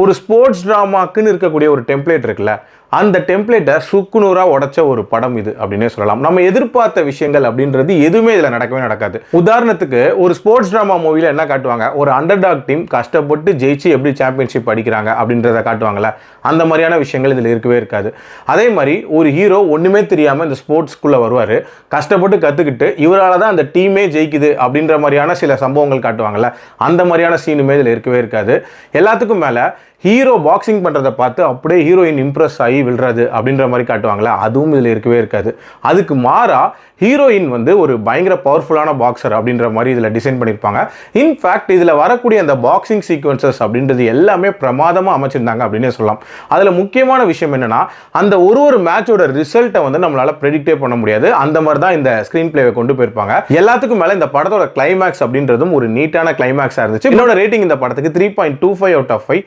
ஒரு ஸ்போர்ட்ஸ் டிராமாக்குன்னு இருக்கக்கூடிய ஒரு டெம்ப்ளேட் இருக்குல்ல, அந்த டெம்ப்ளேட்டை சுக்குநூறா உடைச்ச ஒரு படம் இது அப்படின்னே சொல்லலாம். நம்ம எதிர்பார்த்த விஷயங்கள் அப்படின்றது எதுவுமே இதில் நடக்கவே நடக்காது. உதாரணத்துக்கு ஒரு ஸ்போர்ட்ஸ் டிராமா மூவியில் என்ன காட்டுவாங்க, ஒரு அண்டர்டாக் டீம் கஷ்டப்பட்டு ஜெயிச்சு எப்படி சாம்பியன்ஷிப் அடிக்கிறாங்க அப்படின்றத காட்டுவாங்கல்ல, அந்த மாதிரியான விஷயங்கள் இதில் இருக்கவே இருக்காது. அதே மாதிரி ஒரு ஹீரோ ஒன்றுமே தெரியாமல் இந்த ஸ்போர்ட்ஸ்குள்ளே வருவார், கஷ்டப்பட்டு கற்றுக்கிட்டு இவரால் தான் அந்த டீமே ஜெயிக்குது அப்படின்ற மாதிரியான சில சம்பவங்கள் காட்டுவாங்கல்ல, அந்த மாதிரியான சீனுமே இதில் இருக்கவே இருக்காது. எல்லாத்துக்கும் மேலே ஹீரோ பாக்ஸிங் பண்ணுறதை பார்த்து அப்படியே ஹீரோயின் இம்ப்ரெஸ் ஆகி விழுறது அப்படின்ற மாதிரி காட்டுவாங்களே, அதுவும் இதில் இருக்கவே இருக்காது. அதுக்கு மாறா ஹீரோயின் வந்து ஒரு பயங்கர பவர்ஃபுல்லான பாக்ஸர் அப்படின்ற மாதிரி இதில் டிசைன் பண்ணியிருப்பாங்க. இன்ஃபேக்ட் இதில் வரக்கூடிய அந்த பாக்ஸிங் சீக்வன்சஸ் அப்படின்றது எல்லாமே பிரமாதமாக அமைச்சிருந்தாங்க அப்படின்னே சொல்லலாம். அதில் முக்கியமான விஷயம் என்னென்னா, அந்த ஒரு மேட்சோட ரிசல்ட்டை வந்து நம்மளால் ப்ரெடிக்டே பண்ண முடியாது. அந்த மாதிரி தான் இந்த ஸ்க்ரீன் பிளேவை கொண்டு போயிருப்பாங்க. எல்லாத்துக்கும் மேலே இந்த படத்தோட கிளைமேக்ஸ் அப்படின்றதும் ஒரு நீட்டான கிளைமேக்ஸாக இருந்துச்சு. என்னோட ரேட்டிங் இந்த படத்துக்கு 3.25 out of 5.